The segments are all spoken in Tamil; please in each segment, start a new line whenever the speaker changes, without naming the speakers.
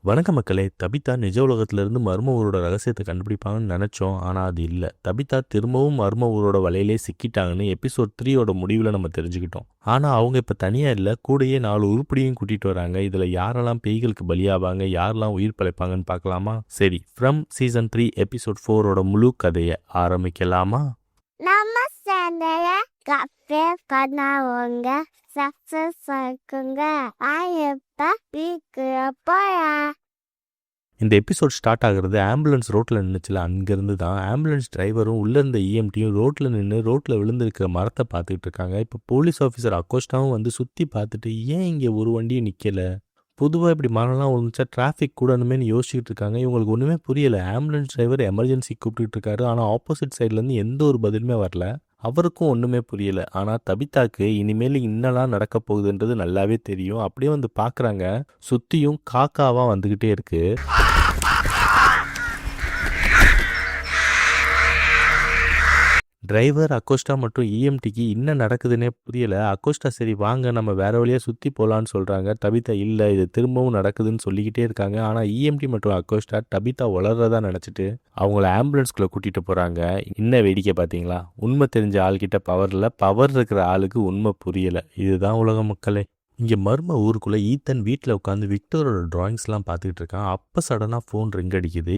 வணக்க மக்களே. தபிதா நிஜ உலகத்திலிருந்து மர்ம ஊரோட ரகசியத்தை கண்டுபிடிப்பாங்கன்னு நினைச்சோம். ஆனால் அது இல்லை. தபிதா திரும்பவும் மர்ம ஊரோட வலையிலே சிக்கிட்டாங்கன்னு எபிசோட் 3யோட முடிவில் நம்ம தெரிஞ்சுக்கிட்டோம். ஆனால் அவங்க இப்போ தனியாக இல்லை, கூடயே 4 உருப்படியும் கூட்டிகிட்டு வராங்க. இதில் யாரெல்லாம் பேய்களுக்கு பலியாவாங்க, யாரெல்லாம் உயிர் பிழைப்பாங்கன்னு பார்க்கலாமா? சரி, ஃப்ரம் சீசன் 3 எபிசோட் 4ஓட முழு கதையை ஆரம்பிக்கலாமா?
நம்ம சேனலை கப்பே பண்ணவங்க சக்சஸ் ஆக்குங்க. இப்ப வீக்குல போலாம்.
இந்த எபிசோட் ஸ்டார்ட் ஆகுறது ஆம்புலன்ஸ் ரோட்டில் நின்றுச்சுல, அங்கேருந்து தான். ஆம்புலன்ஸ் டிரைவரும் உள்ளே இருந்த இஎம்டியும் ரோட்டில் நின்று ரோட்டில் விழுந்திருக்கிற மரத்தை பார்த்துக்கிட்டு இருக்காங்க. இப்போ போலீஸ் ஆஃபீஸர் அக்கோஸ்டாவும் வந்து சுற்றி பார்த்துட்டு ஏன் இங்கே ஒரு வண்டியும் நிற்கலை, பொதுவாக இப்படி மரம்லாம் விழுந்துச்சா டிராஃபிக் கூடணுமேனு யோசிச்சுட்டு இருக்காங்க. இவங்களுக்கு ஒன்றுமே புரியலை. ஆம்புலன்ஸ் டிரைவர் எமர்ஜென்சி கூப்பிட்டுட்டு இருக்காரு, ஆனால் ஆப்போசிட் சைட்லேருந்து எந்த ஒரு பதிலுமே வரல. அவருக்கும் ஒன்றுமே புரியலை. ஆனால் தபிதாக்கு இனிமேல் என்னெல்லாம் நடக்க போகுதுன்றது நல்லாவே தெரியும். அப்படியே வந்து பார்க்குறாங்க, சுற்றியும் காக்காவாக வந்துக்கிட்டே இருக்கு. டிரைவர், அக்கோஸ்டா மற்றும் இஎம்டிக்கு என்ன நடக்குதுன்னே புரியல. அக்கோஸ்டா சரி வாங்க நம்ம வேற வழியாக சுற்றி போகலான்னு சொல்கிறாங்க. தபிதா இல்லை, இது திரும்பவும் நடக்குதுன்னு சொல்லிக்கிட்டே இருக்காங்க. ஆனால் இஎம்டி மற்றும் அக்கோஸ்டா தபிதா வளர்றதா நினச்சிட்டு அவங்கள ஆம்புலன்ஸ்குள்ளே கூட்டிகிட்டு போகிறாங்க. இன்னும் வேடிக்கை பார்த்தீங்களா? உண்மை தெரிஞ்ச ஆள்கிட்ட பவர் இல்லை, பவர் இருக்கிற ஆளுக்கு உண்மை புரியலை. இதுதான் உலக மக்களே. இங்கே மர்ம ஊருக்குள்ளே ஈத்தன் வீட்டில் உட்காந்து விக்டரோட டிராயிங்ஸ்லாம் பார்த்துக்கிட்டு இருக்கான். அப்போ சடனாக ஃபோன் ரிங் அடிக்குது.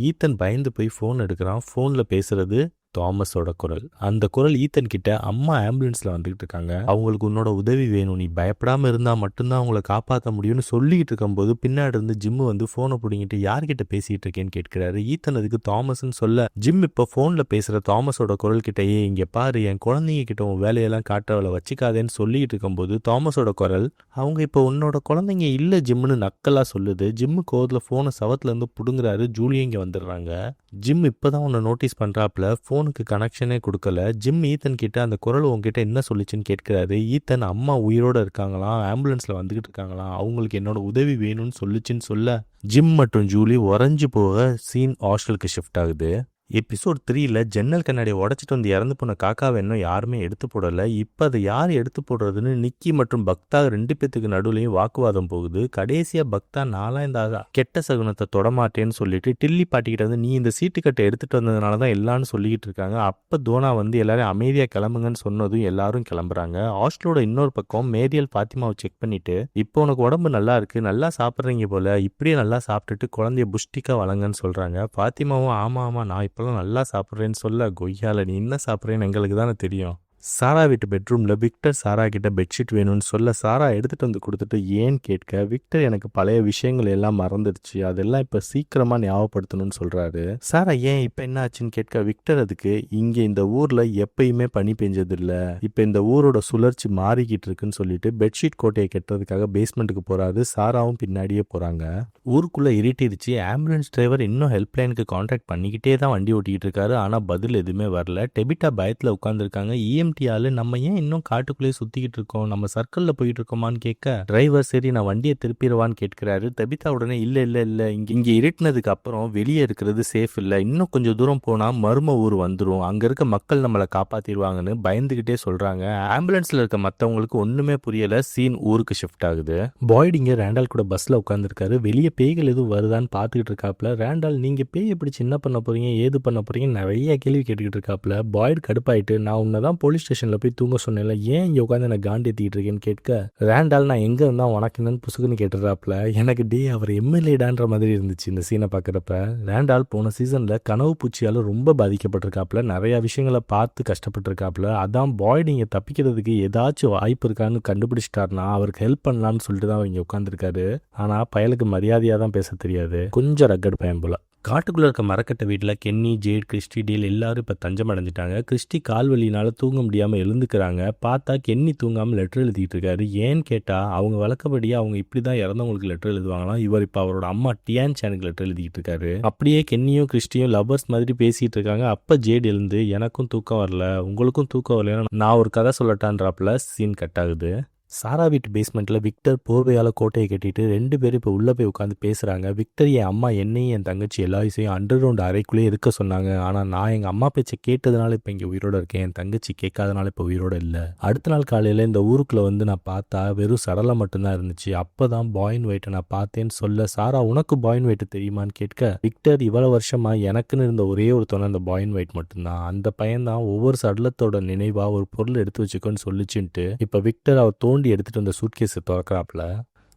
ஈத்தன் பயந்து போய் ஃபோன் எடுக்கிறான். ஃபோனில் பேசுறது தாமஸோட குரல். அந்த குரல் ஈத்தன் கிட்ட, அம்மா ஆம்புலன்ஸில் வந்துகிட்டு இருக்காங்க, அவங்களுக்கு உன்னோட உதவி வேணும், நீ பயப்படாமல் இருந்தால் மட்டும்தான் அவங்கள காப்பாற்ற முடியும்னு சொல்லிக்கிட்டு இருக்கும்போது பின்னாடி இருந்து ஜிம்மு வந்து ஃபோனை பிடிங்கிட்டு யார்கிட்ட பேசிகிட்டு இருக்கேன்னு கேட்கிறாரு. ஈத்தன் அதுக்கு தாமஸ்ன்னு சொல்ல, ஜிம் இப்போ ஃபோனில் பேசுகிற தாமஸோட குரல் கிட்டேயே, இங்கே பாரு என் குழந்தைங்க கிட்ட உன் வேலையெல்லாம் காட்டவளை வச்சுக்காதேன்னு சொல்லிக்கிட்டு இருக்கும்போது தாமஸோட குரல், அவங்க இப்போ உன்னோட குழந்தைங்க இல்லை ஜிம்முன்னு நக்கலாக சொல்லுது. ஜிம்மு கோவத்தில் ஃபோனை சவத்துலேருந்து பிடுங்குறாரு. ஜூலியும் இங்கே வந்துடுறாங்க. ஜிம் இப்போ தான் உன்னை நோட்டீஸ் பண்ணுறாப்புல, ஃபோனுக்கு கனெக்ஷனே கொடுக்கல. ஜிம் ஈத்தன் கிட்ட அந்த குரல் உங்ககிட்ட என்ன சொல்லிச்சுன்னு கேட்கிறாரு. ஈத்தன் அம்மா உயிரோடு இருக்காங்களாம், ஆம்புலன்ஸில் வந்துக்கிட்டு இருக்காங்களாம், அவங்களுக்கு என்னோட உதவி வேணும்னு சொல்லிச்சுன்னு சொல்ல, ஜிம் மற்றும் ஜூலி உறைஞ்சு போக சீன் ஹாஸ்டலுக்கு ஷிஃப்ட் ஆகுது. எபிசோட் 3ல் ஜன்னல் கண்ணாடியை உடச்சிட்டு வந்து இறந்து போன காக்காவை இன்னும் யாருமே எடுத்து போடலை. இப்போ அதை யார் எடுத்து போடுறதுன்னு நிக்கி மற்றும் பக்தா 2 பேத்துக்கு நடுவுலையும் வாக்குவாதம் போகுது. கடைசியாக பக்தா நான்லாம் இந்த கெட்ட சகுனத்தை தொடமாட்டேன்னு சொல்லிட்டு டில்லி பாட்டிக்கிட்ட வந்து நீ இந்த சீட்டுக்கட்டை எடுத்துகிட்டு வந்ததுனால தான் எல்லான்னு சொல்லிக்கிட்டு இருக்காங்க. அப்போ தோனா வந்து எல்லாரும் அமைதியாக கிளம்புங்கன்னு சொன்னதும் எல்லாரும் கிளம்புறாங்க. ஹாஸ்டலோட இன்னொரு பக்கம் மேரியல் ஃபாத்திமாவை செக் பண்ணிட்டு, இப்போ உனக்கு உடம்பு நல்லா இருக்கு, நல்லா சாப்பிட்றீங்க போல, இப்படியே நல்லா சாப்பிட்டுட்டு குழந்தைய புஷ்டிக்கா வளங்கன்னு சொல்கிறாங்க. ஃபாத்திமாவும் ஆமாம் நான் இப்போ நல்லா சாப்பிட்றேன்னு சொல்ல, கொய்யால நீ என்ன சாப்பிட்றேன்னு எங்களுக்கு தானே தெரியும். சாரா வீட்டு பெட்ரூமில் விக்டர் சாரா கிட்ட பெட்ஷீட் வேணும்னு சொல்ல, சாரா எடுத்துகிட்டு வந்து கொடுத்துட்டு ஏன்னு கேட்க, விக்டர் எனக்கு பழைய விஷயங்கள் எல்லாம் மறந்துடுச்சு, அதெல்லாம் இப்போ சீக்கிரமாக ஞாபகப்படுத்தணும்னு சொல்கிறாரு. சாரா ஏன் இப்போ என்ன ஆச்சுன்னு கேட்க, விக்டர் அதுக்கு இங்கே இந்த ஊரில் எப்பயுமே பனி பெஞ்சதில்லை, இப்போ இந்த ஊரோட சுழற்சி மாறிக்கிட்டு இருக்குன்னு சொல்லிட்டு பெட்ஷீட் கோட்டையை கட்டுறதுக்காக பேஸ்மெண்ட்டுக்கு போகிறாரு. சாராவும் பின்னாடியே போகிறாங்க. ஊருக்குள்ளே இருட்டிருச்சு. ஆம்புலன்ஸ் டிரைவர் இன்னும் ஹெல்ப்லைனுக்கு கான்டாக்ட் பண்ணிக்கிட்டே தான் வண்டி ஓட்டிக்கிட்டு இருக்காரு. ஆனால் பதில் எதுவுமே வரல. டெபிட்டா பயத்தில் உட்காந்துருக்காங்க. ஆளு நம்ம ஏன் இன்னும் காட்டுக்குள்ளேயே சுத்திக்கிட்டு இருக்கோம், நம்ம சர்க்கிள்ல போயிட்டு இருக்கோமான்னு கேட்க, டிரைவர் சரி நான் வண்டியை திருப்பிடுவான்னு கேட்கிறாரு. தபிதா உடனே இல்ல இங்க இருட்டினதுக்கு அப்புறம் வெளியே இருக்கிறது சேஃப் இல்ல, இன்னும் கொஞ்சம் தூரம் போனா மர்ம ஊர் வந்துடும், அங்க இருக்க மக்கள் நம்மளை காப்பாத்திடுவாங்கன்னு பயந்துகிட்டே சொல்றாங்க. ஆம்புலன்ஸ்ல இருக்க மத்தவங்களுக்கு ஒண்ணுமே புரியல. சீன் ஊருக்கு ஷிஃப்ட் ஆகுது. பாய்டு இங்க ரேண்டால் கூட பஸ்ல உட்காந்துருக்காரு. வெளியே பேய்கள் எதுவும் வருதான்னு பாத்துக்கிட்டு இருக்காப்ல. ரேண்டால் நீங்க பேய் எப்படி சின்ன பண்ண போறீங்க, ஏது பண்ண போறீங்க நிறைய கேள்வி கேட்டுக்கிட்டு இருக்காப்ல. பாய்டு கடுப்பாயிட்டு, நான் உன்னதான் போலீஸ் ஸ்டேஷன்ல போய் தூங்க சொன்னேன்ல, ஏன் இங்க உட்காந்து எனக்கு காண்டி ஏத்திட்டு இருக்கேன்னு கேட்க, ரேண்டால் நான் எங்க இருந்தா உனக்கு என்னன்னு புசுக்குன்னு கேட்டுறாப்ல. எனக்கு அவர் எம்எல்ஏடான்ற மாதிரி இருந்துச்சு இந்த சீனை பாக்குறப்ப. ரேண்டால் போன சீசன்ல கனவு பூச்சியால ரொம்ப பாதிக்கப்பட்டிருக்காப்ல, நிறைய விஷயங்களை பார்த்து கஷ்டப்பட்டிருக்காப்ல. அதான் பாய்டு இங்க தப்பிக்கிறதுக்கு ஏதாச்சும் வாய்ப்பு இருக்கான்னு கண்டுபிடிச்சிட்டாருனா அவருக்கு ஹெல்ப் பண்ணலான்னு சொல்லிட்டு தான் இங்க உட்காந்துருக்காரு. ஆனா பயலுக்கு மரியாதையா தான் பேச தெரியாது, கொஞ்சம் ரக்கட் பயம் போல. காட்டுக்குள்ளே இருக்க மரக்கட்டை வீட்டில் கென்னி, ஜேட், கிறிஸ்டி, டேல் எல்லாரும் இப்போ தஞ்சம் அடைஞ்சிட்டாங்க. கிறிஸ்டி கால் வலியினால தூங்க முடியாமல் எழுந்துக்கிறாங்க. பார்த்தா கென்னி தூங்காமல் லெட்டர் எழுதிட்டு இருக்காரு. ஏன்னு கேட்டால் அவங்க வழக்கப்படியே அவங்க இப்படி தான் இறந்தவங்களுக்கு லெட்டர் எழுதுவாங்களாம். இவர் இப்போ அவரோட அம்மா டியான் சேனுக்கு லெட்டர் எழுதிட்டு இருக்காரு. அப்படியே கென்னியும் கிறிஸ்டியும் லவ்வர்ஸ் மாதிரி பேசிட்டு இருக்காங்க. அப்போ ஜேட் எழுந்து எனக்கும் தூக்கம் வரல, உங்களுக்கும் தூக்கம் வரலன்னா நான் ஒரு கதை சொல்லட்டான்றாப்புல. சீன் கட் ஆகுது. சாரா வீட்டு பேஸ்மெண்ட்ல விக்டர் போர்வையால கோட்டையை கட்டிட்டு 2 பேரும் இப்போ உள்ள போய் உட்காந்து பேசுறாங்க. விக்டர் என் அம்மா என்னையும் என் தங்கச்சி எல்லாரையும் அண்டர் கிரவுண்ட் அறைக்குள்ளே இருக்க சொன்னாங்க. ஆனா நான் எங்க அம்மா பேச்சை கேட்டதுனால இப்போ இங்க உயிரோட இருக்கேன். என் தங்கச்சி கேட்காதனால இப்போ உயிரோட இல்லை. அடுத்த நாள் காலையில இந்த ஊருக்குள்ள வந்து நான் பார்த்தா வெறும் சடலம் மட்டும்தான் இருந்துச்சு. அப்பதான் பாய் அண்ட் ஒயிட்டை நான் பார்த்தேன்னு சொல்ல, சாரா உனக்கு பாய் அண்ட் ஒயிட் தெரியுமான்னு கேட்க, விக்டர் இவ்வளவு வருஷமா எனக்குன்னு இருந்த ஒரே ஒரு துணை அந்த பாய் அண்ட் ஒயிட் மட்டும்தான். அந்த பையன் தான் ஒவ்வொரு சடலத்தோட நினைவா ஒரு பொருள் எடுத்து வச்சுக்கோன்னு சொல்லிச்சுன்ட்டு இப்ப விக்டர் அவர் தோண்டி எடுத்துட்டு வந்த சூட்கேஸை திறக்கிறாப்புல.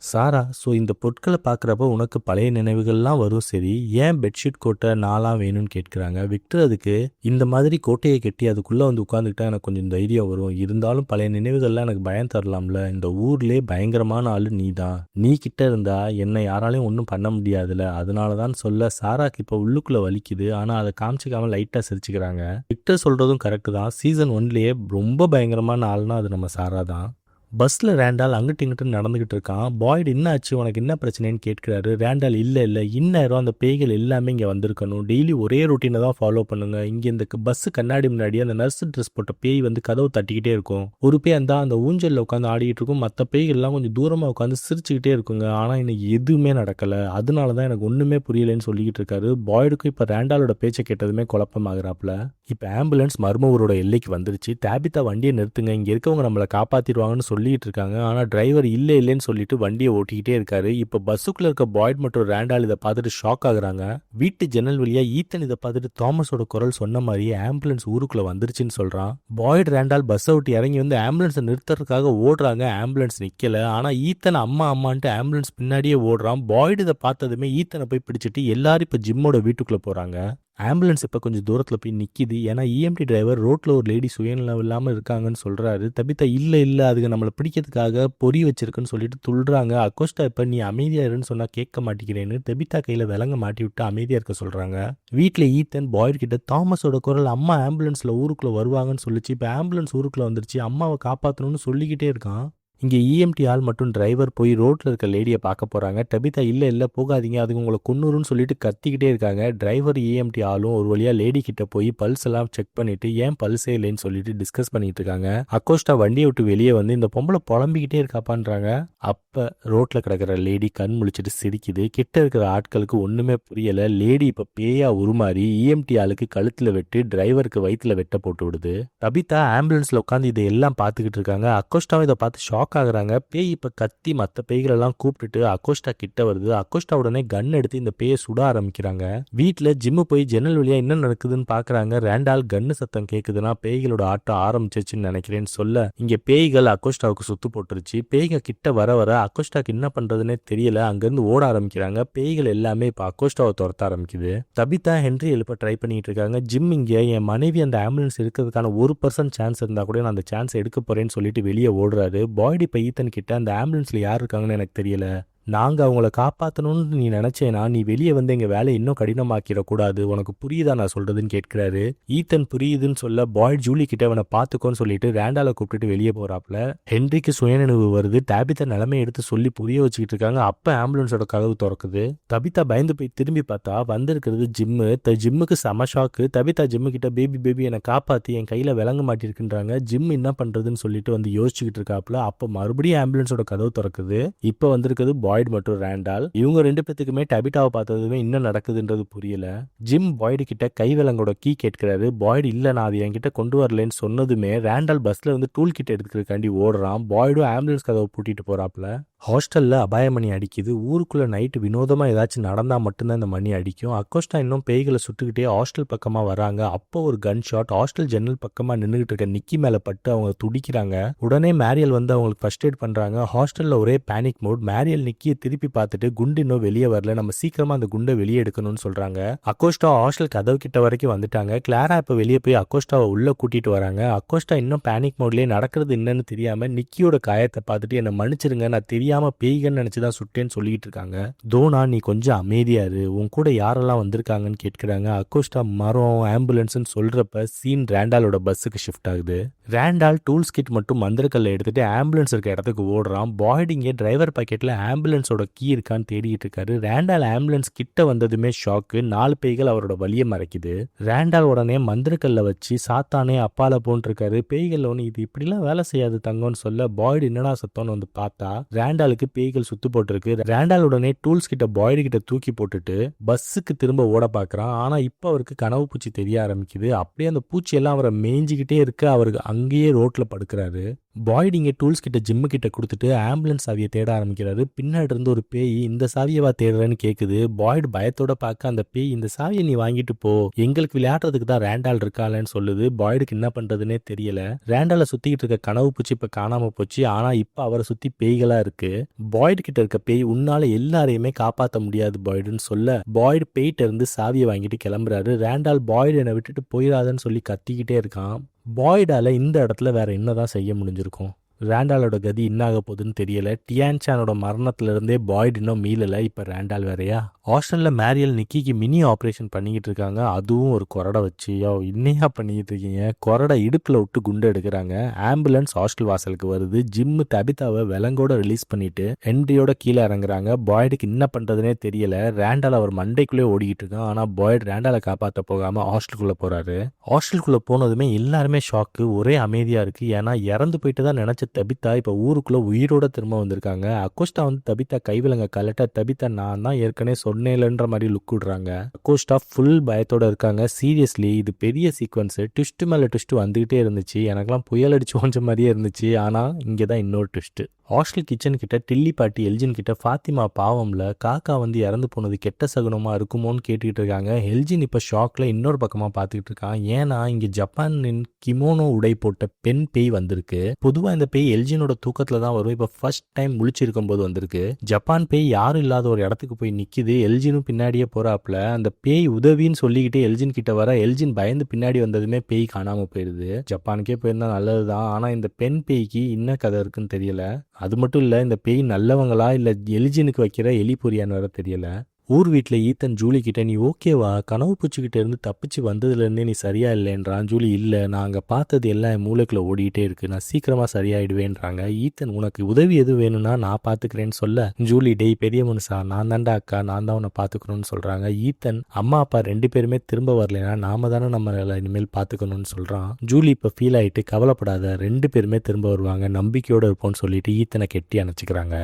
சாரா, ஸோ இந்த பொருட்களை பார்க்குறப்ப உனக்கு பழைய நினைவுகள்லாம் வரும். சரி, ஏன் பெட்ஷீட் கோட்டை நாளாக வேணும்னு கேட்குறாங்க. விக்டர் அதுக்கு இந்த மாதிரி கோட்டையை கட்டி அதுக்குள்ளே வந்து உட்காந்துக்கிட்டா எனக்கு கொஞ்சம் தைரியம் வரும். இருந்தாலும் பழைய நினைவுகள்லாம் எனக்கு பயம் தரலாம்ல. இந்த ஊர்லேயே பயங்கரமான ஆள் நீ தான். நீ கிட்ட இருந்தா என்னை யாராலையும் ஒன்றும் பண்ண முடியாதுல்ல. அதனால தான் சொல்ல சாராக்கு இப்போ உள்ளுக்குள்ளே வலிக்குது. ஆனால் அதை காமிச்சிக்காம லைட்டாக சிரிச்சுக்கிறாங்க. விக்டர் சொல்கிறதும் கரெக்டு தான். சீசன் 1லேயே ரொம்ப பயங்கரமான ஆள்னா அது நம்ம சாரா தான். பஸ்ஸில் ரேண்டால் அங்கிட்டு இங்கிட்டு நடந்துக்கிட்டு இருக்கான். பாய்டு என்ன ஆச்சு, உனக்கு என்ன பிரச்சனைன்னு கேட்குறாரு. ரேண்டால் இல்லை இந்நேரம் அந்த பேய்கள் எல்லாமே இங்கே வந்திருக்கணும். டெய்லி ஒரே ரொட்டீனை தான் ஃபாலோ பண்ணுங்க. இங்கே இந்த பஸ்ஸு கண்ணாடி முன்னாடி அந்த நர்ஸ் ட்ரெஸ் போட்ட பேய் வந்து கதவு தட்டிக்கிட்டே இருக்கும். ஒரு பேய் அந்த ஊஞ்சலில் உட்காந்து ஆடிக்கிட்டு இருக்கும். மற்ற பேய்கள்லாம் கொஞ்சம் தூரமாக உட்காந்து சிரிச்சுக்கிட்டே இருக்குங்க. ஆனால் இன்னைக்கு எதுவுமே நடக்கலை. அதனால தான் எனக்கு ஒன்றுமே புரியலைன்னு சொல்லிக்கிட்டு இருக்காரு. பாய்டுக்கும் இப்போ ரேண்டாலோட பேச்சை கேட்டதுமே குழப்பமாகறாப்புல. இப்போ ஆம்புலன்ஸ் மர்மவரோட எல்லைக்கு வந்துருச்சு. தாபிதா வண்டியை நிறுத்துங்க, இங்கே இருக்கவங்க நம்மளை காப்பாற்றிடுவாங்கன்னு சொல்லிட்டு இருக்காங்க. ஆனால் டிரைவர் இல்லைன்னு சொல்லிட்டு வண்டியை ஓட்டிக்கிட்டே இருக்காரு. இப்போ பஸ்ஸுக்குள்ள இருக்க பாய்ட் மற்றும் ரேண்டால் இதை பார்த்துட்டு ஷாக் ஆகுறாங்க. வீட்டு ஜன்னல் வழியா ஈத்தன் இதை பார்த்துட்டு தாமஸோட குரல் சொன்ன மாதிரி ஆம்புலன்ஸ் ஊருக்குள்ள வந்துருச்சுன்னு சொல்றான். பாய்ட் ரேண்டால் பஸ்ஸை விட்டு இறங்கி வந்து ஆம்புலன்ஸை நிறுத்துறதுக்காக ஓடுறாங்க. ஆம்புலன்ஸ் நிக்கல. ஆனா ஈத்தன் அம்மான்ட்டு ஆம்புலன்ஸ் பின்னாடியே ஓடுறான். பாய்டு இதை பார்த்ததுமே ஈத்தனை போய் பிடிச்சிட்டு எல்லாரும் இப்போ ஜிம்மோட வீட்டுக்குள்ள போறாங்க. ஆம்புலன்ஸ் இப்போ கொஞ்சம் தூரத்தில் போய் நிற்கிது. ஏன்னா இஎம்டி டிரைவர் ரோட்டில் ஒரு லேடி சுயநலம் இல்லாமல் இருக்காங்கன்னு சொல்கிறாரு. தபிதா இல்லை அதுக்கு நம்மளை பிடிக்கிறதுக்காக பொறி வச்சிருக்குன்னு சொல்லிட்டு துள்ளுறாங்க. அக்கோஸ்டா இப்போ நீ அமைதியாக இருன்னு சொன்னால் கேட்க மாட்டேங்கிறேன்னு தபிதா கையில் விலங்க மாட்டி விட்டு அமைதியாக இருக்க சொல்கிறாங்க. வீட்டில் ஈத்தன் பாய்டு கிட்ட தாமஸோட குரல் அம்மா ஆம்புலன்ஸில் ஊருக்குள்ளே வருவாங்கன்னு சொல்லிச்சு. இப்போ ஆம்புலன்ஸ் ஊருக்குள்ளே வந்துருச்சு, அம்மாவை காப்பாற்றணும்னு சொல்லிக்கிட்டே இருக்கான். இங்கே இஎம்டி ஆள் மற்றும் டிரைவர் போய் ரோட்டில் இருக்க லேடியை பார்க்க போகிறாங்க. டபிதா இல்லை போகாதீங்க, அதுக்கு உங்களை கொன்னுருன்னு சொல்லிட்டு கத்திக்கிட்டே இருக்காங்க. டிரைவர் இஎம்டி ஆளும் ஒரு வழியாக லேடி கிட்ட போய் பல்ஸ் எல்லாம் செக் பண்ணிட்டு ஏன் பல்ஸே இல்லைன்னு சொல்லிட்டு டிஸ்கஸ் பண்ணிட்டு இருக்காங்க. அக்கோஸ்டா வண்டியை விட்டு வெளியே வந்து இந்த பொம்பளை புலம்பிக்கிட்டே இருக்காப்பான்றாங்க. அப்போ ரோட்டில் கிடக்கிற லேடி கண் முழிச்சிட்டு சிரிக்குது. கிட்ட இருக்கிற ஆட்களுக்கு ஒன்றுமே புரியலை. லேடி இப்போ பேயா உருமாறி இஎம்டி ஆளுக்கு கழுத்தில் வெட்டு, டிரைவருக்கு வயிற்றுல வெட்ட போட்டு விடுது. டபிதா ஆம்புலன்ஸில் உட்காந்து இதை எல்லாம் பார்த்துக்கிட்டு இருக்காங்க. அக்கோஸ்டாவை இதை பார்த்து ஷாக் ஆகுறாங்க. பேய் இப்ப கத்தி மற்ற பேய்களெல்லாம் கூப்பிட்டுட்டு அக்கோஸ்டா கிட்ட வருது. அக்கோஸ்டா உடனே கன் எடுத்து இந்த பேயை சுட ஆரம்பிக்கிறாங்க. வீட்டுல ஜிம்மு போய் ஜன்னல் வழியா என்ன நடக்குதுன்னு பாக்குறாங்க. ரேண்டால் கன்னு சத்தம் கேக்குதுன்னா பேய்களோட ஆட்டம் ஆரம்பிச்சிச்சுன்னு நினைக்கிறேன்னு சொல்ல, இங்க பேய்கள் அக்கோஸ்டாவுக்கு சுத்து போட்டுருச்சு. பேய்க கிட்ட வர அக்கோஸ்டாக்கு என்ன பண்றதுன்னே தெரியல. அங்கிருந்து ஓட ஆரம்பிக்கிறாங்க. பேய்கள் எல்லாமே இப்ப அக்கோஸ்டாவை துரத்த ஆரம்பிக்குது. தபிதா ஹென்றி எழுப்ப ட்ரை பண்ணிட்டு இருக்காங்க. ஜிம் இங்க என் மனைவி அந்த ஆம்புலன்ஸ் இருக்கிறதுக்கான 1% சான்ஸ் இருந்தா கூட நான் அந்த சான்ஸ் எடுக்க போறேன்னு சொல்லிட்டு வெளியே ஓடுறாரு. பாய்டு இப்போ ஈத்தன் கிட்ட அந்த ஆம்புலன்ஸ்ல யார் இருக்காங்கன்னு எனக்கு தெரியல, நாங்கள் அவங்கள காப்பாற்றணும்னு நீ நினச்சேனா நீ வெளியே வந்து எங்கள் வேலையை இன்னும் கடினமாக்கிடக்கூடாது, உனக்கு புரியுதா நான் சொல்கிறதுன்னு கேட்குறாரு. ஈத்தன் புரியுதுன்னு சொல்ல பாய்ட் ஜூலி கிட்ட அவனை பார்த்துக்கோன்னு சொல்லிட்டு ரேண்டாலை கூப்பிட்டுட்டு வெளியே போகிறாப்புல. ஹென்ரிக்கு சுயநினைவு வருது. தாபிதா நிலைமை எடுத்து சொல்லி புரிய வச்சுக்கிட்டு இருக்காங்க. அப்போ ஆம்புலன்ஸோட கதவு திறக்குது. தபிதா பயந்து போய் திரும்பி பார்த்தா வந்திருக்கிறது ஜிம்மு. ஜிம்முக்கு செம ஷாக்கு. தபிதா ஜிம்மு கிட்ட பேபி என்னை காப்பாற்றி என் கையில் விளங்க மாட்டிருக்குன்றாங்க. ஜிம் என்ன பண்ணுறதுன்னு சொல்லிட்டு வந்து யோசிச்சுக்கிட்டு இருக்காப்புல. அப்போ மறுபடியும் ஆம்புலன்ஸோட கதவு திறக்குது. இப்போ வந்திருக்கிறது பாய்டு மற்றும் ரேண்டால். இவங்க 2 பேத்துக்குமே டபிட்டாவை பார்த்ததுமே என்ன நடக்குதுன்றது புரியல. ஜிம் பாய்டு கிட்ட கைவிலங்கோட கீ கேட்கிறாரு. பாய்டு இல்ல நான் அது என்கிட்ட கொண்டு வரலன்னு சொன்னதுமே ரேண்டால் பஸ்ல வந்து டூல் கிட்ட எடுக்கிறதுக்காண்டி ஓடுறான். பாய்டும் ஆம்புலன்ஸ் கதவை பூட்டிட்டு போறாப்புல. ஹாஸ்டல்ல அபாய மணி அடிக்குது. ஊருக்குள்ள நைட்டு வினோதமா ஏதாச்சும் நடந்தா மட்டும்தான் இந்த மணி அடிக்கும். அக்கோஸ்டா இன்னும் பேய்களை சுட்டுக்கிட்டே ஹாஸ்டல் பக்கமா வராங்க. அப்போ ஒரு கன் ஷாட் ஹாஸ்டல் ஜன்னல் பக்கமா நின்றுகிட்டு இருக்க நிக்கி மேல பட்டு அவங்க துடிக்கிறாங்க. உடனே மேரியல் வந்து அவங்களுக்கு ஃபர்ஸ்ட் எய்ட் பண்றாங்க. ஹாஸ்டல்ல ஒரே பேனிக் மோட். மேரியல் நிக்கியை திருப்பி பார்த்துட்டு குண்டு இன்னும் வெளியே வரல, நம்ம சீக்கிரமா அந்த குண்டை வெளியே எடுக்கணும்னு சொல்றாங்க. அக்கோஸ்டா ஹாஸ்டல் கதவு கிட்ட வரைக்கும் வந்துட்டாங்க. கிளாரா இப்ப வெளியே போய் அக்கோஸ்டாவை உள்ள கூட்டிட்டு வராங்க. அக்கோஸ்டா இன்னும் பேனிக் மோட்லயே நடக்கிறது என்னன்னு தெரியாம நிக்கியோட காயத்தை பார்த்துட்டு என்ன மன்னிச்சிருங்க, நான் தெரியாம தெரியாம பேய்கன்னு நினைச்சுதான் சுட்டேன்னு சொல்லிட்டு இருக்காங்க. தோனா நீ கொஞ்சம் அமைதியா இரு, உன் கூட யாரெல்லாம் வந்திருக்காங்கன்னு கேட்கிறாங்க. அக்கோஸ்டா மரம் ஆம்புலன்ஸ்னு சொல்றப்ப சீன் ரேண்டாலோட பஸ்ஸுக்கு ஷிஃப்ட் ஆகுது. ரேண்டால் டூல்ஸ் கிட் மட்டும் மந்திரக்கல்ல எடுத்துட்டு ஆம்புலன்ஸ் இருக்க இடத்துக்கு ஓடுறான். பாய்டு இங்கே டிரைவர் பாக்கெட்ல ஆம்புலன்ஸோட கீ இருக்கான்னு தேடிட்டு இருக்காரு. ரேண்டால் ஆம்புலன்ஸ் கிட்ட வந்ததுமே ஷாக்கு. 4 பேய்கள் அவரோட வலியை மறைக்குது. ரேண்டால் உடனே மந்திரக்கல்ல வச்சு சாத்தானே அப்பால போன்றிருக்காரு. பேய்கள் ஒன்று இது இப்படிலாம் வேலை செய்யாது தங்கம்னு சொல்ல பாய்டு என்னடா சத்தம்னு வந்து பார்த்தா ரேண்டாலுக்கு பேய்கள் சுத்து போட்டிருக்கு. ரேண்டால் உடனே டூல்ஸ் கிட்ட பாய்டு கிட்ட தூக்கி போட்டுட்டு பஸ்ஸுக்கு திரும்ப ஓட பாக்குறான். ஆனா இப்ப அவருக்கு கனவு பூச்சி தெரிய ஆரம்பிக்குது. அப்படியே அந்த பூச்சி எல்லாம் அவரை மேய்ஞ்சிக்கிட்டே இருக்க அவருக்கு அங்கேயே ரோட்ல படுக்கிறாரு. பாய்டு இங்கே டூல்ஸ் கிட்ட ஜிம்மு கிட்ட கொடுத்துட்டு ஆம்புலன்ஸ் சாவியை தேட ஆரம்பிக்கிறாரு. பின்னாடி இருந்து ஒரு பேய் இந்த சாவியவா தேடுறேன்னு கேக்குது. பாய்டு பயத்தோட பார்க்க அந்த பேய் இந்த சாவியை நீ வாங்கிட்டு போ, எங்களுக்கு விளையாடுறதுக்கு தான் ரேண்டால் இருக்காளன்னு சொல்லுது. பாய்டுக்கு என்ன பண்றதுன்னே தெரியல. ரேண்டால சுத்திக்கிட்டு இருக்க கனவு பூச்சி இப்ப காணாம போச்சு. ஆனா இப்ப அவரை சுத்தி பேய்களா இருக்கு. பாய்டு கிட்ட இருக்க பேய் உன்னால எல்லாரையுமே காப்பாற்ற முடியாது பாய்டுன்னு சொல்ல பாய்டு பேய்கிட்ட இருந்து சாவியை வாங்கிட்டு கிளம்புறாரு. ரேண்டால் பாய்டு என்னை விட்டுட்டு போயிடாதன்னு சொல்லி கத்திக்கிட்டே இருக்கான். பாய்டால இந்த இடத்துல வேற என்னதான் செய்ய முடிஞ்சிருக்கும்? ரேண்டாலோட கதி என்ன ஆக போகுதுன்னு தெரியல. டியான்சானோட மரணத்துல இருந்தே பாய்டு இன்னும் மீளல. இப்ப ரேண்டால் வேறையா? ஹாஸ்டல்ல மேரியல் நிக்கிக்கு மினி ஆப்ரேஷன் பண்ணிக்கிட்டு இருக்காங்க. அதுவும் ஒரு கொரடை வச்சு. இன்னையா பண்ணிக்கிட்டு இருக்கீங்க? கொரடை இடுப்புல விட்டு குண்டு எடுக்கிறாங்க. ஆம்புலன்ஸ் ஹாஸ்டல் வாசலுக்கு வருது. ஜிம்மு தபிதாவை விலங்கோட ரிலீஸ் பண்ணிட்டு ஹென்ரியோட கீழே இறங்குறாங்க. பாய்டுக்கு என்ன பண்றதுனே தெரியல. ரேண்டால் அவர் மண்டைக்குள்ளே ஓடிக்கிட்டு இருக்கான். ஆனா பாய்டு ரேண்டாலை காப்பாற்ற போகாம ஹாஸ்டலுக்குள்ள போறாரு. ஹாஸ்டலுக்குள்ள போனதுமே எல்லாருமே ஷாக்கு. ஒரே அமைதியா இருக்கு. ஏன்னா இறந்து போயிட்டு தான் நினைச்ச தபிதா இப்ப ஊருக்குள்ள உயிரோட திரும்ப வந்திருக்காங்க. அக்கோஸ்டா வந்து தபிதா கைவிலங்க கலட்ட தபிதா நான் தான் ஏற்கனவே சொன்னேன்ன்ற மாதிரி லுக் விடுறாங்க. அக்கோஸ்டா ஃபுல் பயத்தோட இருக்காங்க. சீரியஸ்லி இது பெரிய சீக்வன்ஸ். ட்விஸ்ட் மேல ட்விஸ்ட் வந்துகிட்டே இருந்துச்சு. எனக்கெல்லாம் புயல் அடிச்சு ஓஞ்ச மாதிரியே இருந்துச்சு. ஆனா இங்கதான் இன்னொரு ட்விஸ்ட். ஹாஸ்டல் கிச்சன் கிட்ட டில்லி பாட்டி எல்ஜின் கிட்ட ஃபாத்திமா பாவம்ல காக்கா வந்து இறந்து போனது கெட்ட சகுனமா இருக்குமோன்னு கேட்டுக்கிட்டு இருக்காங்க. எல்ஜின் இப்ப ஷாக்ல இன்னொரு பக்கமா பாத்துக்கிட்டு இருக்கான். ஏன்னா இங்க ஜப்பானின் கிமோனோ உடை போட்ட பெண் பேய் வந்திருக்கு. பொதுவா இந்த பேய் எல்ஜினோட தூக்கத்துல தான் வரும். இப்ப ஃபர்ஸ்ட் டைம் முழிச்சிருக்கும் போது வந்திருக்கு. ஜப்பான் பேய் யாரும் இல்லாத ஒரு இடத்துக்கு போய் நிக்குது. எல்ஜினும் பின்னாடியே போறாப்ல. அந்த பேய் உதவின்னு சொல்லிக்கிட்டே எல்ஜின் கிட்ட வர எல்ஜின் பயந்து பின்னாடி வந்ததுமே பேய் காணாம போயிருது. ஜப்பானுக்கே போயிருந்தா நல்லதுதான். ஆனா இந்த பெண் பேய்க்கு என்ன கதை இருக்குன்னு தெரியல. அது மட்டும் இல்ல இந்த பேய் நல்லவங்களா இல்ல எலிஜினுக்கு வைக்கிற எலி பொரியான்னு வேற தெரியல. ஊர் வீட்டில் ஈத்தன் ஜூலி கிட்ட நீ ஓகேவா, கனவு பூச்சிக்கிட்ட இருந்து தப்பிச்சு வந்ததுலேருந்தே நீ சரியா இல்லைன்றான். ஜூலி இல்லை, நான் அங்கே பார்த்தது எல்லாம் என் மூளைக்குள்ள ஓடிட்டே இருக்கு, நான் சீக்கிரமா சரியாயிடுவேன்றாங்க. ஈத்தன் உனக்கு உதவி எது வேணும்னா நான் பார்த்துக்கிறேன்னு சொல்ல ஜூலி டேய் பெரிய மனுஷா நான் தாண்டா அக்கா, நான் தான் உன்னை பார்த்துக்கணும்னு சொல்றாங்க. ஈத்தன் அம்மா அப்பா 2 பேருமே திரும்ப வரலைன்னா நாம தானே நம்ம இனிமேல் பார்த்துக்கணும்னு சொல்றான். ஜூலி இப்போ ஃபீல் ஆயிட்டு கவலைப்படாத 2 பேருமே திரும்ப வருவாங்க, நம்பிக்கையோட இருப்போம்னு சொல்லிட்டு ஈத்தனை கெட்டி அணைச்சிக்கிறாங்க.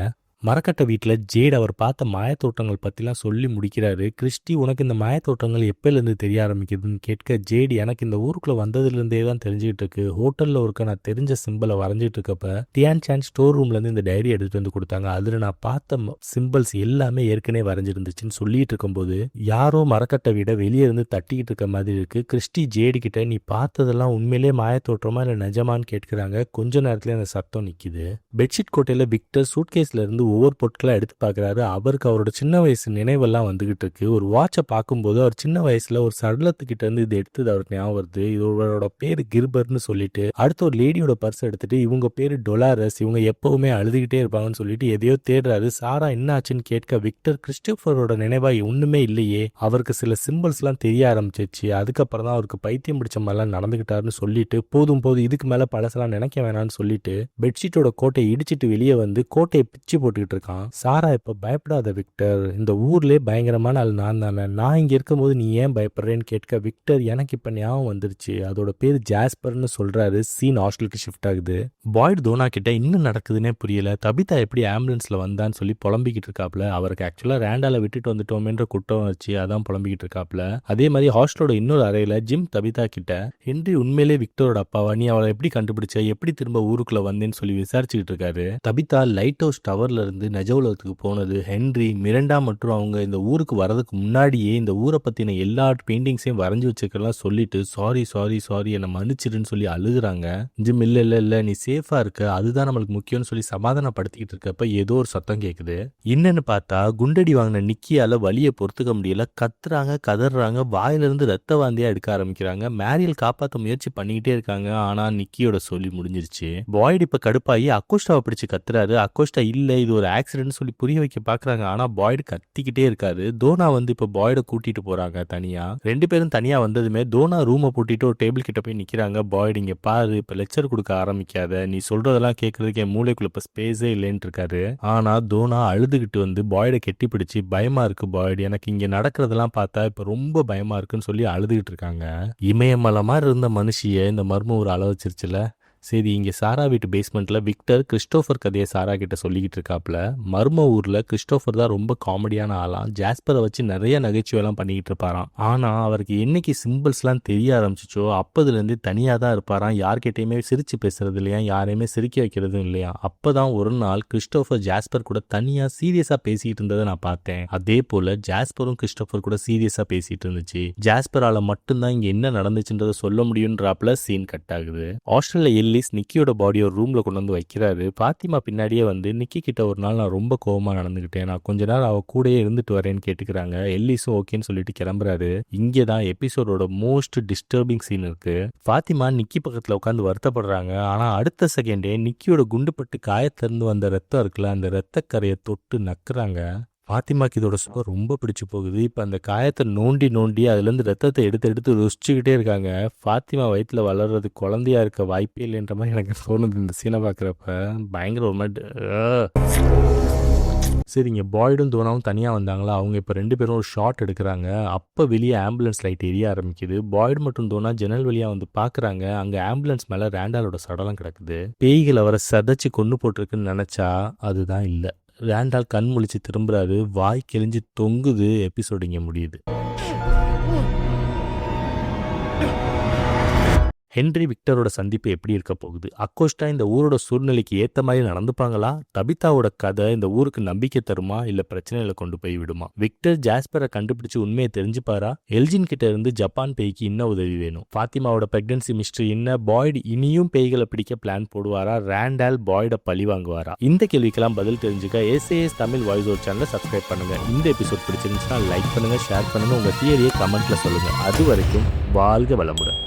மரக்கட்டை வீட்டில் ஜேட் அவர் பார்த்த மாயத்தோட்டங்கள் பற்றிலாம் சொல்லி முடிக்கிறாரு. கிறிஸ்டி உனக்கு இந்த மாயத்தோட்டங்கள் எப்போலேருந்து தெரிய ஆரம்பிக்குதுன்னு கேட்க ஜேட் எனக்கு இந்த ஊருக்குள்ளே வந்ததுலேருந்தே தான் தெரிஞ்சுக்கிட்டு இருக்கு. ஹோட்டலில் இருக்க நான் தெரிஞ்ச சிம்பிளை வரைஞ்சிட்டு இருக்கப்ப டியான் சான் ஸ்டோர் ரூம்லேருந்து இந்த டைரி எடுத்துகிட்டு வந்து கொடுத்தாங்க. அதில் நான் பார்த்த சிம்பிள்ஸ் எல்லாமே ஏற்கனவே வரைஞ்சிருந்துச்சுன்னு சொல்லிட்டு இருக்கும்போது யாரோ மரக்கட்டை வீட வெளியே இருந்து தட்டிக்கிட்டு இருக்க மாதிரி இருக்கு. கிறிஸ்டி ஜேடு கிட்ட நீ பார்த்ததெல்லாம் உண்மையிலே மாயத்தோட்டமா இல்லை நிஜமான்னு கேட்குறாங்க. கொஞ்ச நேரத்துல அந்த சத்தம் நிற்கிது. பெட்ஷீட் கோட்டையில் விக்டர் சூட்கேஸ்ல இருந்து ஒவ்வொரு பொருட்களாக எடுத்து பார்க்குறாரு. அவருக்கு அவரோட சின்ன வயசு நினைவெல்லாம் வந்துகிட்டு இருக்கு. ஒரு வாட்சை பார்க்கும்போது அவர் சின்ன வயசுல ஒரு சடலத்துக்கிட்ட இருந்து இது எடுத்தது அவருக்கு ஞாபகம் வருது. இவரோட பேரு கிர்பர்னு சொல்லிட்டு அடுத்த ஒரு லேடியோட பர்ஸ் எடுத்துட்டு இவங்க பேரு டொலாரஸ், இவங்க எப்பவுமே அழுதுகிட்டே இருப்பாங்கன்னு சொல்லிட்டு எதையோ தேடுறாரு. சாரா என்ன ஆச்சுன்னு கேட்க விக்டர் கிறிஸ்டோபரோட நினைவா ஒண்ணுமே இல்லையே, அவருக்கு சில சிம்பிள்ஸ் எல்லாம் தெரிய ஆரம்பிச்சிச்சு, அதுக்கப்புறம் தான் அவருக்கு பைத்தியம் பிடிச்ச மாதிரிலாம் நடந்துகிட்டாருன்னு சொல்லிட்டு போதும் இதுக்கு மேல பழசெல்லாம் நினைக்க வேணாம்னு சொல்லிட்டு பெட்ஷீட்டோட கோட்டையை இடிச்சிட்டு வெளியே வந்து கோட்டையை பிச்சு போட்டு இருக்கான். சாரா இப்ப பயப்படாத விக்டர், இந்த ஊர்லயே பயங்கரமான ஆள் நான் தானே, நான் இங்க இருக்கும்போது நீ ஏன் பயப்படுறேன்னு கேட்க விக்டர் எனக்கு இப்ப ஞாபகம் வந்துருச்சு, அதோட பேர் ஜாஸ்பர்னு சொல்றாரு. சீன் ஹாஸ்டலுக்கு ஷிஃப்ட் ஆகுது. பாய்டு தோனா கிட்ட இன்னும் நடக்குதுன்னே புரியல, தபிதா எப்படி ஆம்புலன்ஸ்ல வந்தான்னு சொல்லி புலம்பிக்கிட்டு இருக்காப்ல. அவருக்கு ஆக்சுவலா ரேண்டால விட்டுட்டு வந்துட்டோமேன்ற குற்றம் வச்சு அதான் புலம்பிக்கிட்டு இருக்காப்ல. அதே மாதிரி ஹாஸ்டலோட இன்னொரு அறையில ஜிம் தபிதா கிட்ட ஹென்றி உண்மையிலே விக்டரோட அப்பாவா, நீ அவளை எப்படி கண்டுபிடிச்ச, எப்படி திரும்ப ஊருக்குள்ள வந்தேன்னு சொல்லி விசாரிச்சுக்கிட்டு இருக்காரு. தபிதா லைட் ஹவுஸ் டவர்ல இருந்து நிஜ உலகத்துக்கு போனது, ஹென்றி மிரண்டா மற்றும் அவங்க இந்த ஊருக்கு வரதுக்கு முன்னாடியே இந்த ஊரை பத்தின எல்லா பெயிண்டிங்ஸையும் வரைஞ்சி வச்சுக்கலாம் சொல்லிட்டு சாரி சாரி சாரி என்னை மன்னிச்சிருன்னு சொல்லி அழுகுறாங்க. ஜிம் இல்ல இல்ல இல்ல நீ சேஃபா இருக்க, அதுதான் நம்மளுக்கு முக்கியம்னு சொல்லி சமாதானப்படுத்திக்கிட்டு இருக்கப்ப ஏதோ ஒரு சத்தம் கேக்குது. என்னன்னு பார்த்தா குண்டடி வாங்கின நிக்கியால வலியை பொறுத்துக்க முடியல, கத்துறாங்க கதறாங்க, வாயிலிருந்து ரத்த வாந்தியா எடுக்க ஆரம்பிக்கிறாங்க. மேரியல் காப்பாற்ற முயற்சி பண்ணிக்கிட்டே இருக்காங்க. ஆனா நிக்கியோட சொல்லி முடிஞ்சிருச்சு. பாய்டு இப்ப கடுப்பாயி அக்கோஸ்டாவை பிடிச்சு கத்துறாரு. அக்கோஸ்டா இல்ல இது ஒரு ஆக்சிடென்ட் சொல்லி புரிய வைக்க பாக்குறாங்க. ஆனா பாய்டு கத்திக்கிட்டே இருக்காரு. தோனா வந்து இப்ப பாய்ட கூட்டிட்டு போறாங்க தனியா. 2 பேரும் தனியா வந்ததுமே தோனா ரூமை பூட்டிட்டு ஒரு டேபிள் கிட்ட போய் நிக்கிறாங்க. பாய்டு இங்க பாரு, இப்ப லெக்சர் கொடுக்க ஆரம்பிக்காத, நீ சொல்றதெல்லாம் கேட்கறதுக்கு என் மூளைக்குள்ள இப்ப ஸ்பேஸே இல்லைன்னு இருக்காரு. ஆனா தோனா அழுதுகிட்டு வந்து பாய்ட கெட்டி பிடிச்சு, பயமா இருக்கு பாய்டு, எனக்கு இங்க நடக்கிறதெல்லாம் பார்த்தா இப்ப ரொம்ப பயமா இருக்குன்னு சொல்லி அழுதுகிட்டு இருக்காங்க. இமயமலை மாதிரி இருந்த மனுஷிய இந்த மர்மம் ஒரு அள வச்சிருச்சுல. சரி, இங்கே சாரா வீட்டு பேஸ்மெண்ட்டில் விக்டர் கிறிஸ்டோஃபர் கதையை சாரா கிட்ட சொல்லிக்கிட்டு இருக்காப்புல. மர்ம ஊரில் கிறிஸ்டோஃபர் தான் ரொம்ப காமெடியான ஆளாம். ஜாஸ்பரை வச்சு நிறைய நகைச்சுவையெல்லாம் பண்ணிக்கிட்டு இருப்பாராம். ஆனால் அவருக்கு என்னைக்கு சிம்பிள்ஸ்லாம் தெரிய ஆரம்பிச்சிச்சோ அப்போதுலேருந்து தனியாக தான் இருப்பாராம். யார்கிட்டையுமே சிரித்து பேசுறது இல்லையா, யாரையுமே சிரிக்க வைக்கிறதும் இல்லையா. அப்போ தான் ஒரு நாள் கிறிஸ்டோஃபர் ஜாஸ்பர் கூட தனியாக சீரியஸாக பேசிக்கிட்டு இருந்ததை நான் பார்த்தேன். அதே போல் ஜாஸ்பரும் கிறிஸ்டோஃபர் கூட சீரியஸாக பேசிகிட்டு இருந்துச்சு. ஜாஸ்பரால் மட்டும்தான் இங்கே என்ன நடந்துச்சுன்றதை சொல்ல முடியுன்றாப்புல சீன் கட் ஆகுது. ஆஸ்திரேலியா எல்லிஸ் நிக்கியோட பாடியை ஒரு ரூம்ல கொண்டு வந்து வைக்கிறாரு. பாத்திமா பின்னாடியே வந்து நிக்கி கிட்ட ஒரு நாள் நான் ரொம்ப கோவமா நடந்துகிட்டேன், நான் கொஞ்ச நாள் அவ கூடயே இருந்துட்டு வரேன்னு கேட்டுக்கிறாங்க. எல்லிஸும் ஓகேன்னு சொல்லிட்டு கிளம்புறாரு. இங்கேதான் எபிசோடோட மோஸ்ட் டிஸ்டர்பிங் சீன் இருக்கு. பாத்திமா நிக்கி பக்கத்துல உட்காந்து வருத்தப்படுறாங்க. ஆனா அடுத்த செகண்டே நிக்கியோட குண்டுப்பட்டு காயத்திலிருந்து வந்த ரத்தம் இருக்குல்ல, அந்த ரத்த கரையை தொட்டு நக்குறாங்க. பாத்திமாக்கு இதோட சுகம் ரொம்ப பிடிச்சு போகுது. இப்போ அந்த காயத்தை நோண்டி அதுலேருந்து ரத்தத்தை எடுத்து ருசிச்சுக்கிட்டே இருக்காங்க. பாத்திமா வயிற்றுல வளர்றது குழந்தையா இருக்க வாய்ப்பே இல்லைன்ற மாதிரி எனக்கு தோணுது இந்த சீனை பார்க்குறப்ப. பயங்கர ஒரு மாதிரி. சரிங்க, பாய்டும் தோனாவும் தனியாக வந்தாங்களா. அவங்க இப்போ 2 பேரும் ஒரு ஷாட் எடுக்கிறாங்க. அப்போ வெளியே ஆம்புலன்ஸ் லைட் எரிய ஆரம்பிக்குது. பாய்டு மற்றும் தோனா ஜன்னல் வழியாக வந்து பார்க்குறாங்க. அங்கே ஆம்புலன்ஸ் மேலே ரேண்டாலோட சடலம் கிடக்குது. பேய்கள் அவரை சதைச்சு கொண்டு போட்டிருக்குன்னு நினச்சா அதுதான் இல்லை. ரேண்டால் கண் முழிச்சு திரும்புறாரு. வாய் கிழிஞ்சு தொங்குது. எபிசோடு இங்கே முடியுது. ஹென்றி விக்டரோட சந்திப்பு எப்படி இருக்க போகுது? அக்கோஸ்டா இந்த ஊரோட சூழ்நிலைக்கு ஏற்ற மாதிரி நடந்துப்பாங்களா? தபிதாவோட கதை இந்த ஊருக்கு நம்பிக்கை தருமா, இல்லை பிரச்சனைகளை கொண்டு போய் விடுமா? விக்டர் ஜாஸ்பரை கண்டுபிடிச்சு உண்மையை தெரிஞ்சுப்பாரா? எல்ஜின் கிட்ட இருந்து ஜப்பான் பேய்க்கு இன்னும் உதவி வேணும். ஃபாத்திமாவோட பிரெக்னன்சி மிஸ்ட்ரி என்ன? பாய்டு இனியும் பேய்களை பிடிக்க பிளான் போடுவாரா? ரேண்டால் பாய்டை பழி வாங்குவாரா? இந்த கேள்விக்கெல்லாம் பதில் தெரிஞ்சுக்க SAS தமிழ் வாய்ஸ் ஓவர் சேனலை சப்ஸ்கிரைப் பண்ணுங்க. இந்த எபிசோட் பிடிச்சிருந்துச்சுன்னா லைக் பண்ணுங்க, ஷேர் பண்ணுங்க, உங்க தியரியை கமெண்ட்ல சொல்லுங்க. அது வரைக்கும் வாழ்க வளமுடன்.